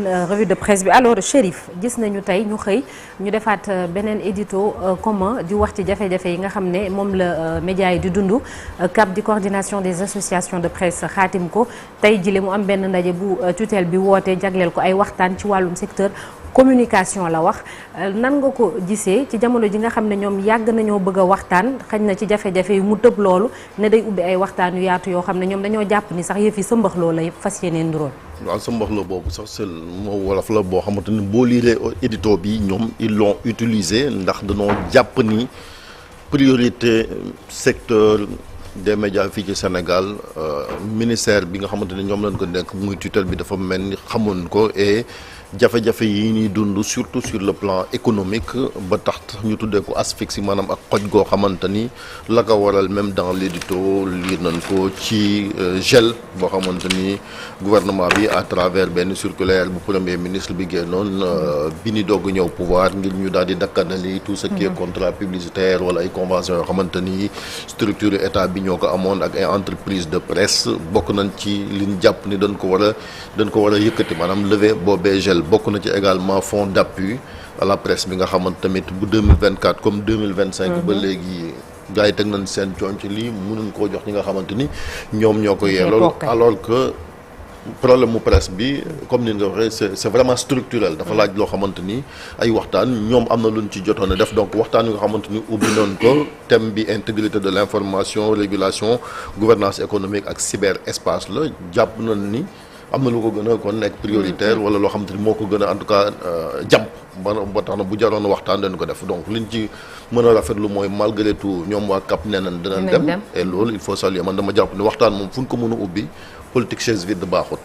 revue de presse bi alors Chérif gis nañu tey ñu xëy ñu defaat beneen édito commun di wax ci jafe-jafe yi nga xam ne moom la médias yi di dund CAP di coordination des associations de presse xaatim ko tey jile mu am benn ndaje bu tutelle bi woote jagleel ko ay waxtaan ci wàllum secteur communication la wax nan nga ko gisee ci jamono ji nga xam ne ñoom yàgg nañoo bëgg a waxtaan xañ na ci jafe-jafe yu mu tëb loolu ne day ubbi ay waxtaan yu yaatu yoo xam ne ñoom dañoo jàpp ni sax yëf yi sëmbax loo lay fas yéenee nduroon. waaw sa mbax la boobu sax c'est moo wolof la boo xamante ni boo liiree édito bi ñoom ils l'ont utilisé ndax dañoo jàpp ni priorité secteur des médias fii ci Sénégal ministère bi nga xamante ni ñoom lañ ko nekk muy tutelle bi dafa mel ni xamoon ko et jafe-jafe yi ñuy dund surtout sur le plan économique ba tax ñu tuddee ko asphyxie maanaam ak xoj goo xamante ni la ko waral même dans l'édito lire nañ ko ci gel boo xamante ni gouvernement bi à travers benn circulaire bu premier ministre bi génnoon bi ni doog ñëw pouvoir ngir ñu daal di dakkanali tout ce qui est contrat publicitaire wala ay convention yoo xamante ni structure état bi ñoo ko amoon ak ay entreprise de presse bokk nañ ci liñ jàpp ni dañ ko war a yëkkati maanaam lever boobee gel bokk na ci également fonds d'appui à la presse bi nga xamante tamit bu 2024 comme 2025 ba léegi gars yi teg nañ seen coon ci lii mënuñ koo jox ñi nga xamante ni ñoom ñoo ko yeelool alors que problème mu presse bi comme ni nga waxee c'est vraiment structurel dafa laaj loo xamante ni ay waxtaan ñoom am na luñ ci jotoon a def donc waxtaan yi nga xamante ni ubbi noonu ko thème bi intégrité de l'information régulation gouvernance économique ak cyberespace la jàpp nañ ni am na lu ko gën a kon nekk prioritaire wala loo xamante ni moo ko gën a en tout cas jàmp ba tax na bu jaroon waxtaan dañ ko def donc liñ ci mën a rafetlu mooy malgré tout ñoom waa CAP nee nañ dinañ dem et loolu il faut saluer man dama jàpp ni waxtaan moom fu ñu ko mën a ubbi politique chaise vide baaxut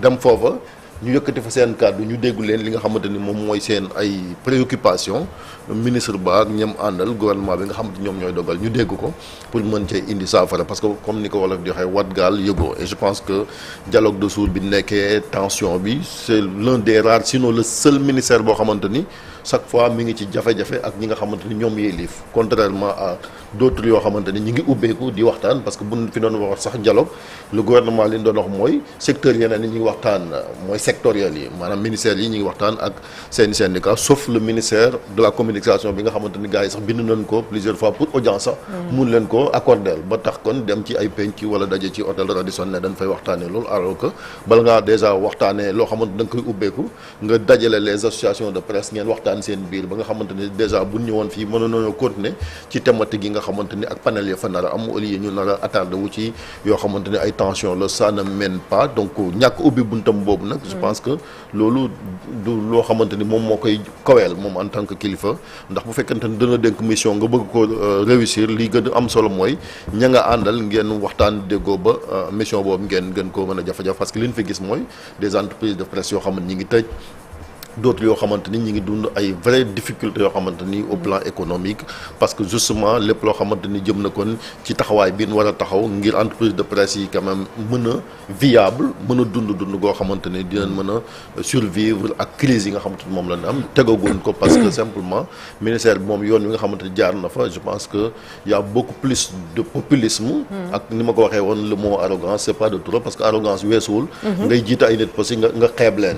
dem foofa ñu yëkkati fa seen kàddu ñu déggu leen li nga xamante ni moom mooy seen ay préoccupation ministre ba ak ñoom àndal gouvernement bi nga xamante ñoom ñooy dogal ñu dégg ko pour mën cee indi saafara parce que comme ni ko wolof di waxee wat gaal yëgoo et je pense que dialogue de sourds bi nekkee tension bi c'est l'un des rares sinon le seul ministère boo xamante ni chaque fois mi ngi ci jafe-jafe ak ñi nga xamante ni ñoom yee liif contrairement à d'autres yoo xamante ni ñi ngi ubbeeku di waxtaan parce que buñ fi doon wax sax dialogue le gouvernement li ñu doon wax mooy secteur yeneen ni ñi ngi waxtaan mooy sectoriel yi maanaam ministère yi ñi ngi waxtaan ak seeni syndicat sauf le ministère de la communication bi nga xamante ni gars yi sax bind nañ ko plusieurs fois pour audience sax mun leen ko accorder ba tax kon dem ci ay penc wala daje ci hôtel Radisson ne dañ fay waxtaanee loolu alors que bala ngaa déjà waxtaanee loo xamante da nga koy ubbeeku nga dajale les associations de presse ngeen waxtaan seen biir ba nga xamante ni déjà bu ñëwoon fii mënoon nañoo continuer ci thématique yi nga xamante ni ak panel ya fa nar a am au lieu ñu nar a attardé wu ci yoo xamante ni ay tension la ça ne mène pas donc ñàkk ubbi buntam boobu nag je pense que loolu du loo xamante ni moom moo koy kaweel moom en tant que kilifa ndax bu fekkente ni dana dénk mission nga bëgg ko réussir li gën a am solo mooy ña nga àndal ngeen waxtaan déggoo ba mission boobu ngeen gën koo mën a jafe-jafe parce que li ñu fi gis mooy des entreprises de presse yoo xamante ñi ngi tëj d'autres yoo xamante ni ñi ngi dund ay vraies difficultés yoo xamante ni au plan économique parce que justement lépp loo xamante ni jëm na kon ci taxawaay bi ñu war a taxaw ngir entreprise de presse yi quand même mën a viable mën a dund goo xamante ni dinañ mën a survivre ak crise yi nga xamante ni moom la ñu am tegaguñ ko parce que simplement ministère bi moom yoon wi nga xamante ni jaar na fa je pense que y a beaucoup plus de populisme ak ni ma ko waxee woon le mot arrogance c'est pas de trop parce que arrogance weesuwul ngay jiite ay nit parce que nga xeeb leen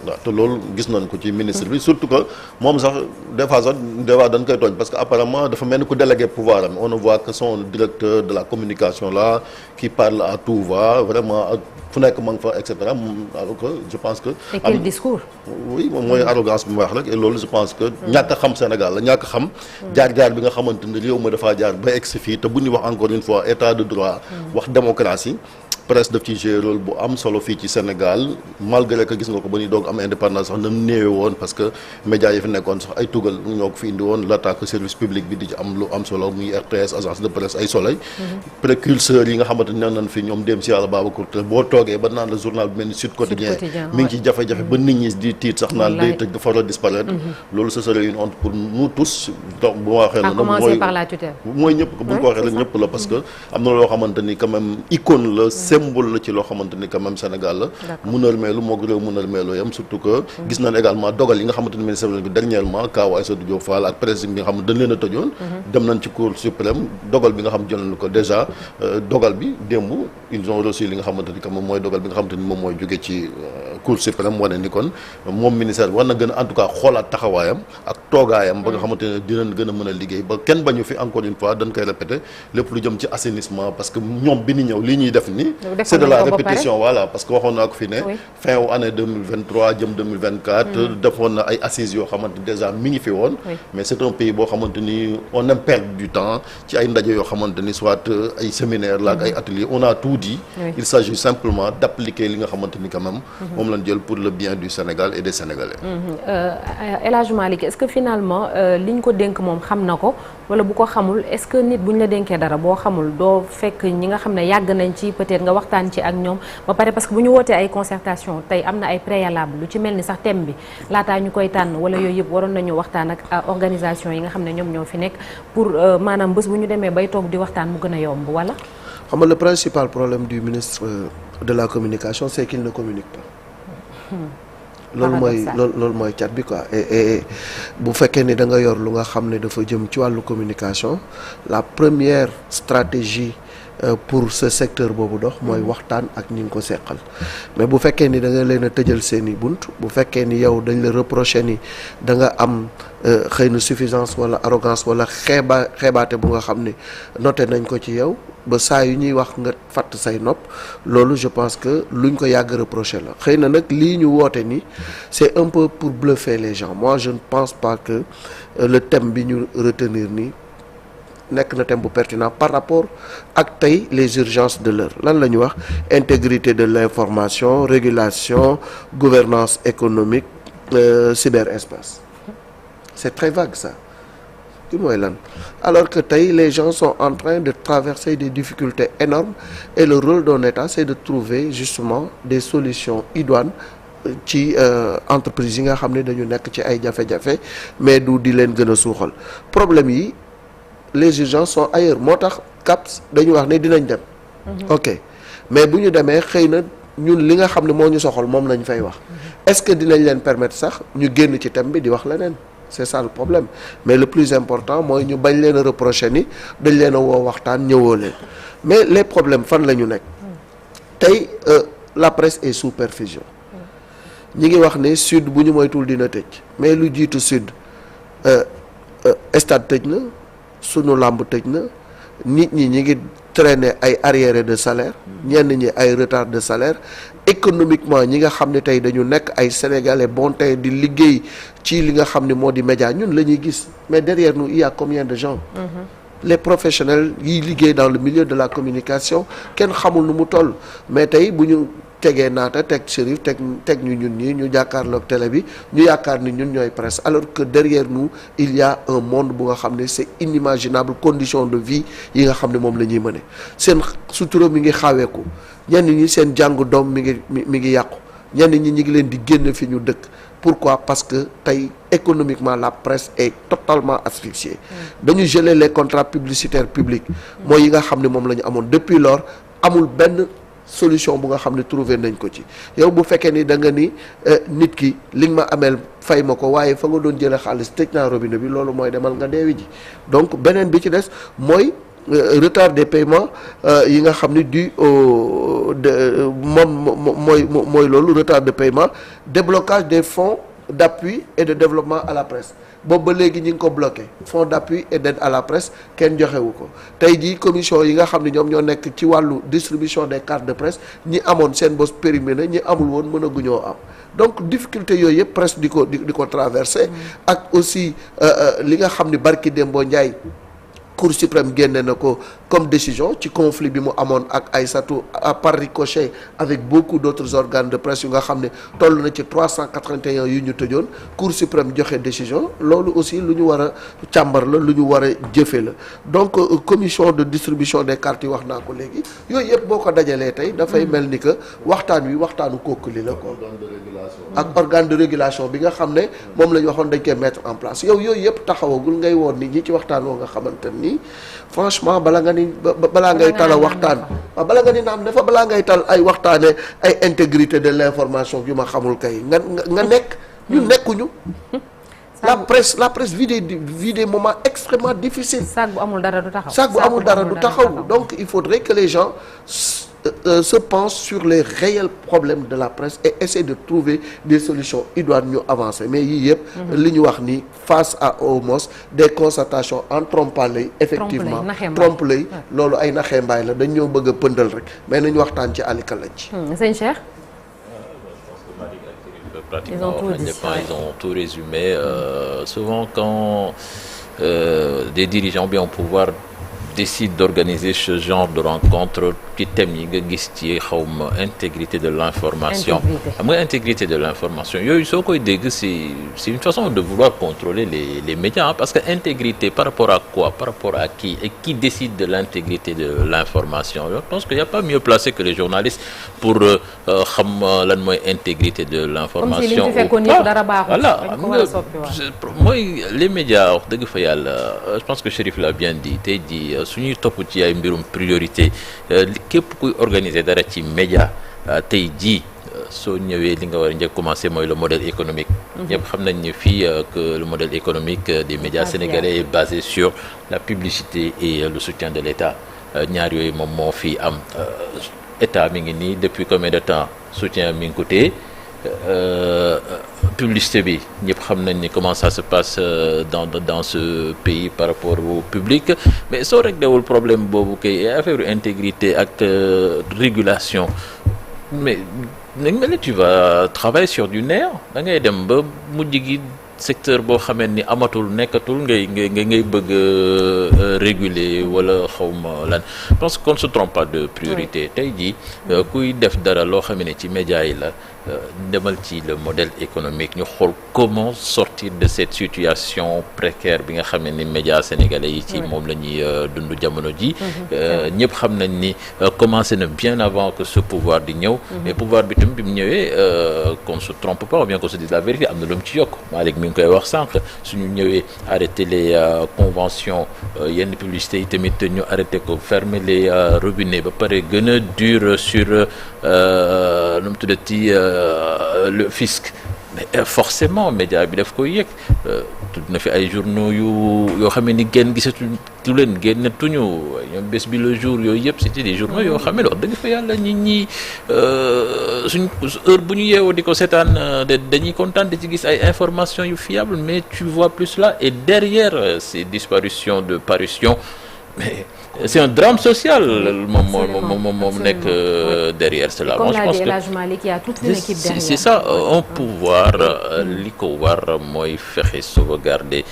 waaw te loolu gis nañ ko ci ministre bi surtout que moom sax des fois dañ koy tooñ parce que apparemment dafa mel ni ku délégué pouvoir am on ne voit que son directeur de la communication là qui parle à tout va vraiment fu nekk ma nga fa et cetera alors que je pense que. et quel discours. oui moom mooy arrogance bi ma wax rek et loolu je pense que. ñàkk a xam Sénégal la ñàkk a xam. jaar-jaar bi nga xamante ni réew ma dafaa jaar ba egsi fii te bu ñuy wax encore une fois état de droit. wax démocratie. presse daf ci jouer rôle bu am solo fii ci Sénégal malgré que gis nga ko ba ñuy doog am indépendance sax na mu néewe woon parce que médias yi fi nekkoon sax ay tugal ñoo ko fi indi woon l'attaque service public bi di ci am lu am solo muy RTS agence de presse ay Soleil précurseurs yi nga xamante ne nañ fi ñoom dem si yàlla Babacar Touré boo toogee ba naan la journal bi mel ni Sud Quotidien mi ngi ci jafe-jafe ba nit ñi di tiit sax naan day tëj dafa war a disparaître loolu ce serait une honte pour nous tous donc bu ma waxee noonu mooy ñëpp bu ñu ko waxee rek ñëpp la parce que am na loo xamante ni quand même icône la symbole la ci loo xamante ni quand même Sénégal la mu nërmeelu moo réew mu nërmeelu yam surtout que gis nañ également dogal yi nga xamante ni ministère bi dernièrement kaaw Aïssatou Diop Fall ak président bi nga xam ne dañ leen a tëjoon dem nañ ci cour suprême dogal bi nga xam jël nañ ko déjà dogal bi démb ils ont reçu li nga xamante ni quand même mooy dogal bi nga xamante ni moom mooy jóge ci Cour suprême wane ni kon moom ministère war na gën a en tout cas xoolaat taxawaayam ak toogaayam ba nga xamante ne dinañ gën a mën a liggéey ba kenn bañu fi encore une fois dañ koy répéter lépp lu jëm ci assainissement parce que ñoom bi ni ñëw lii ñuy def ni c'est de la répétition voilà parce que waxoon naa ko fi ne fin wu année 2023 jëm 2024 defoon na ay assises yoo xamante déjà mi ngi fi woon mais c'est un pays boo xamante ni on aime perdre du temps ci ay ndaje yoo xamante ni soit ay séminaire la ak ay ateliers on a tout dit il s'agit simplement d'appliquer li nga xamante ni quand même moom lañ jël pour le bien du Sénégal et des Sénégalais. El Hadj Malick est-ce que finalement liñ ko dénk moom xam na ko wala bu ko xamul est-ce que nit buñ la dénkee dara boo xamul doo fekk ñi nga xam ne yàgg nañ ci peut-être nga waxtaan ci ak ñoom ba pare parce que bu ñu wootee ay concertation tey am na ay préalable lu ci mel ni sax thème bi laataa ñu koy tànn wala yooyu yëpp waroon nañu waxtaan ak organisation yi nga xam ne ñoom ñoo fi nekk pour maanaam bés bu ñu demee bay toog di waxtaan mu gën a yomb wala. xam nga le principal problème du ministre de la communication c'est qu'il ne communique pas. loolu mooy cat bi quoi et bu fekkee ni da nga yor lu nga xam ne dafa jëm ci wàllu communication la première stratégie pour ce secteur boobu dox mooy waxtaan ak ñi ngi ko seqal mais bu fekkee ni da nga leen a tëjal seeni bunt bu fekkee ni yow dañ la reprocher ni da nga am xëy na suffisance wala arrogance wala xeebaate bu nga xam ne noté nañ ko ci yow ba saa yu ñuy wax nga fatt say nopp loolu je pense que luñ ko yàgg reprocher la xëy na nag lii ñu woote ni c'est un peu pour bluffer les gens moi je ne pense pas que le thème bi ñu retenir ni nekk na thème bu pertinent par rapport ak tey les urgences de l'heure lan la ñu wax intégrité de l'information régulation gouvernance économique cyberespace c'est très vague ça li mooy lan alors que tey les gens sont en train de traverser des difficultés énormes et le rôle d'un État c'est de trouver justement des solutions idoines ci entreprises yi nga xam ne dañu nekk ci ay jafe-jafe mais du di leen gën a suuxal problème yi les urgences sont ailleurs moo tax CAPS dañu wax ne dinañ dem ok mais bu ñu demee xëy na ñun li nga xam ne moo ñu soxal moom lañ fay wax est-ce que dinañ leen permettre sax ñu génn ci thème bi di wax leneen c'est ça le problème mais le plus important mooy ñu bañ leen a reprocher ni dañ leen a woo waxtaan ñëwoo leen mais les problèmes fan la ñu nekk tey la presse est sous perfusion ñi ngi wax ne sud bu ñu moytul dina tëj mais lu jiitu sud stade tëj na sunu làmb tëj na nit ñi ñi ngi traîner ay arriérés de salaire ñenn ñi ay retard de salaire économiquement ñi nga xam ne tey dañu nekk ay sénégalais bon tey di liggéey ci li nga xam ne moo di média ñun la ñuy gis mais derrière nous il y a combien de gens les professionnels yi liggéey dans le milieu de la communication kenn xamul nu mu toll mais tey bu ñu tegee naata teg Chérif teg ñu ñun ñii ñu jàkkaarloog télé bi ñu yaakaar ni ñun ñooy presse alors que derrière nous il y a un monde bu nga xam ne c'est inimaginable condition de vie yi nga xam ne moom la ñuy mëne seen sutura mi ngi xaaweeku ñenn ñi seen jàngu doom mi ngi yàqu ñenn ñi ngi leen di génn fi ñu dëkk pourquoi parce que tey économiquement la presse est totalement asphyxiée dañu geler les contrats publicitaires publics mooy yi nga xam ne moom la ñu amoon depuis lors amul benn solution bu nga xam ne trouvé nañ ko ci yow bu fekkee ni da nga ni nit ki li nga ma ameel fay ma ko waaye fa nga doon jëlee xaalis tëj naa robinet bi loolu mooy demal nga deewi ji donc beneen bi ci des mooy retard des paiements yi nga xam ne dû mooy loolu retard de paiement déblocage des fonds d'appui et de développement à la presse boobu ba léegi ñi ngi ko bloqué fonds d'appui et d'aide à la presse kenn joxewu ko tey jii commission yi nga xam ne ñoom ñoo nekk ci wàllu distribution des cartes de presse ñi amoon seen bos périmé na ñi amul woon mën a guñoo am donc difficulté yooyu yëpp presse di ko traversé ak aussi li nga xam ne barki Dembo Ndiaye Cour suprême génne na ko comme décision ci conflit bi mu amoon ak Aïssatou par ricochet avec beaucoup d'autres organes de presse yu nga xam ne toll na ci 381 yu ñu tëjoon Cour suprême joxe décision loolu aussi lu ñu war a càmbar la lu ñu war a jëfe la donc commission de distribution des cartes yi wax naa ko léegi yooyu yëpp boo ko dajalee tey dafay mel ni que waxtaan wi waxtaanu kookuli la ko ak organe de régulation bi nga xam ne moom la ñu waxoon dañ koy mettre en place yooyu yëpp taxawagul ngay woon nit ñi ci waxtaan woo nga xamante ni franchement balaa ngay tal a waxtaan waaw bala nga ni naam ne fa balaa ngay tal ay waxtaane ay intégrité de l'information yu ma xamul kay nga nekk ñu nekkuñu la presse vit des moments extrêmement difficiles saag bu amul dara du taxaw donc il faudrait que les gens se penche sur les réels problèmes de la presse et essaie de trouver des solutions idoines ñu avancer mais yii yëpp li ñu wax ni face à au moins des constatations en trompant l'œil effectivement trompe l'œil loolu ay naxee mbaay la dañ ñoo bëgg a pëndal rek mais nañu waxtaan ci alikala ci sëñ Cheikh pratiquement ils ont tout résumé. Souvent quand des dirigeants bien au pouvoir décident d'organiser ce genre de rencontre ci thème yi nga gis ci xawma intégrité de l'information xam nga intégrité de l'information yooyu soo koy dégg c'est une façon de vouloir contrôler les médias parce que intégrité par rapport à quoi par rapport à qui et qui décide de l'intégrité de l'information je pense qu'il y a pas mieux placé que les journalistes pour xam lan mooy intégrité de l'information voilà mooy les médias wax dëgg fa yàlla je pense que Chérif l'a bien dit tey jii suñuy topp ci ay mbirum priorité képp kuy organiser dara ci média tey jii soo ñëwee li nga war a njëkk commencer mooy le modèle économique ñëpp xam nañ ne fii que le modèle économique des médias sénégalais est basé sur la publicité et le soutien de l'État ñaar yooyu moom moo fi am État mi ngi nii depuis combien de temps soutien mi ngi ko téye publicité bi ñëpp xam nañ ni comment ça se passe dans ce pays par rapport au public mais soo réglewul problème boobu kay affaire intégrité ak régulation mais nag mel ni tu vas travailler sur du nerf da ngay dem ba mujj gi secteur boo xamee ni amatul nekkatul ngay bëgg réguler wala xawma lan je pense qu'on ne se trompe pas de priorité tey jii kuy def dara loo xam ne ci média yi la demal ci le modèle économique ñu xool comment sortir de cette situation précaire bi nga xam ne ni médias sénégalais yi ci moom la ñuy dund jamono ji ñëpp xam nañ ni commencé na bien avant que ce pouvoir di ñëw mais pouvoir bi tam bi mu ñëwee qu'on se trompe pas ou bien qu'on se dise la vérité am na lu mu ci yokk Malick mi ngi koy wax sànq suñu ñëwee arrêter les conventions yenn publicités yi tamit ñu arrêter ko fermer les robinets ba pare gën a dur sur nu mu tuddati le fisc mais forcément média bi daf koy yëg tudd na fi ay journaux yoo xam ne ni génn gisatu leen génnatuñu ñoom bés bi le jour yooyu yëpp c'était des journaux yoo xam ne wax dëgg fa yàlla nit ñi suñ heure bu ñu yeewoo di ko seetaan dañuy kontaan di ci gis ay informations yu fiables mais tu vois plus là et derrière ces disparitions de parution mais c'est un drame social moom nekk derrière cela. Comme l'a dit El Hadj Malick, il y a toute une équipe derrière. C'est ça un pouvoir li ko war mooy fexe sauvegarder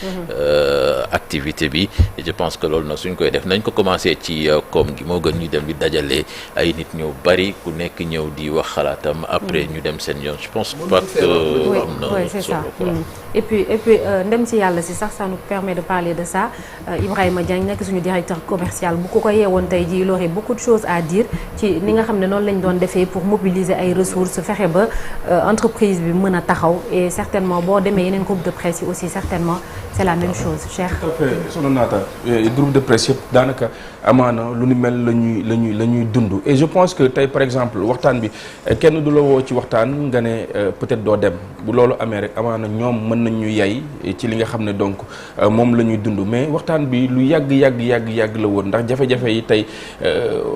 activité bi et je pense que loolu nag suñ koy def nañ ko commencer ci koom gi moo gën ñu dem di dajale ay nit ñëw bari ku nekk ñëw di wax xalaatam après ñu dem seen yoon je pense pas que am na solo quoi. et puis ndem ci yàlla si sax ça nous permet de parler de ça Ibrahima Diagne nekk suñu directeur commercial bu ko yeewoon tey jii il aurait beaucoup de choses à dire ci ni nga xam ne noonu lañ doon defee pour mobiliser ay ressources fexe ba entreprise bi mën a taxaw et certainement boo demee yeneen groupe de presse yi aussi certainement c'est la même chose Cheikh. tout à fait sono naata groupe de presse yëpp daanaka amaana lu ni mel la ñuy dund et je pense que tey par exemple waxtaan bi kenn du la woo ci waxtaan nga ne peut-être doo dem bu loolu amee rek amaana ñoom mën nañ ñu yay ci li nga xam ne donc moom la ñuy dund mais waxtaan bi lu yàgg la woon ndax jafe-jafe yi tey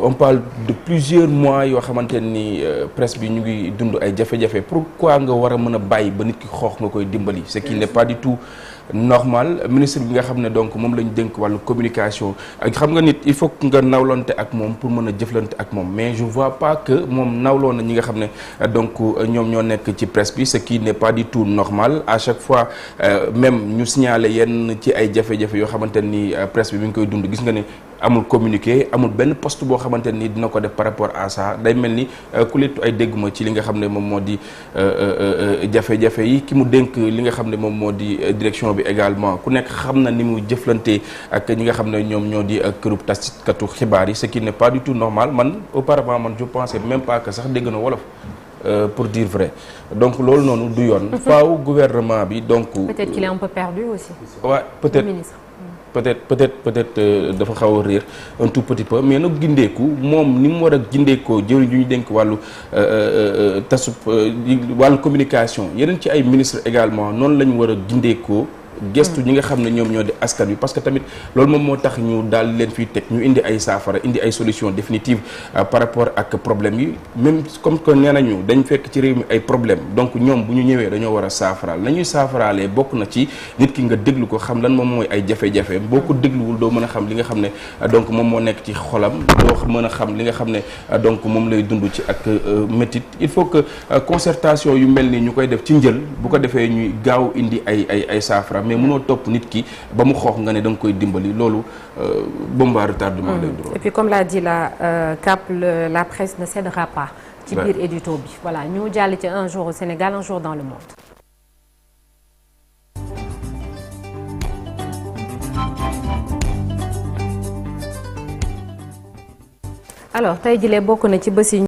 on parle de plusieurs mois yoo xamante ni presse bi ñu ngi dund ay jafe-jafe pourquoi nga war a mën a bàyyi ba nit ki xoox nga koy dimbali ce qui n'est pas du tout normal ministre bi nga xam ne donc moom lañu dénk wàllu communication ak xam nga nit il faut que nga nawlonte ak moom pour mën a jëflante ak moom mais je vois pas que moom nawloo na ñi nga xam ne donc ñoom ñoo nekk ci presse bi ce qui n'est pas du tout normal à chaque fois même ñu signaler yenn ci ay jafe-jafe yoo xamante ni presse bi mi ngi koy dund gis nga ne amul communiqué amul benn poste boo xamante ni dina ko def par rapport à ça day mel ni ku léttu ay dégguma ci li nga xam ne moom moo di jafe-jafe yi ki mu dénk li nga xam ne moom moo di direction bi également ku nekk xam na ni mu jëflante ak ñi nga xam ne ñoom ñoo di këru taskatu xibaar yi ce qui n'est pas du tout normal man auparavant man je pensais même pas que sax dégg na wolof pour dire vrai donc loolu noonu du yoon faaw gouvernement bi donc peut-être qu'il est un peu perdu aussi. Ouais, peut-être ministre. peut-être dafa xaw a réer un tout petit peu mais nag gindeeku moom ni mu war a gindeekoo jëriñ yu ñu dénk wàllu wàllu communication yeneen ci ay ministres également noonu la ñu war a gindeekoo gestu ñi nga xam ne ñoom ñoo di askan wi parce que tamit loolu moom moo tax ñu daal leen fiy teg ñu indi ay saafara indi ay solution définitive par rapport ak problème yi même comme que nee nañu dañ fekk ci réew mi ay problème donc ñoom bu ñu ñëwee dañoo war a saafaraal nañuy saafaraalee bokk na ci nit ki nga déglu ko xam lan moom mooy ay jafe-jafe boo ko dégluwul doo mën a xam li nga xam ne donc moom moo nekk ci xolam doo mën a xam li nga xam ne donc moom lay dund ci ak métit il faut que concertation yu mel ni ñu koy def ci njël bu ko defee ñuy gaaw indi ay saafara mais mënoo topp nit ki ba mu xoox nga ne da nga koy dimbali loolu bomba retardement lay dugal. Et puis comme l'a dit la CAP la presse ne cédera pas ci biir édito bi voilà ñu jàll ci un jour au Sénégal un jour dans le monde. alors tey jii bokk na ci bés yi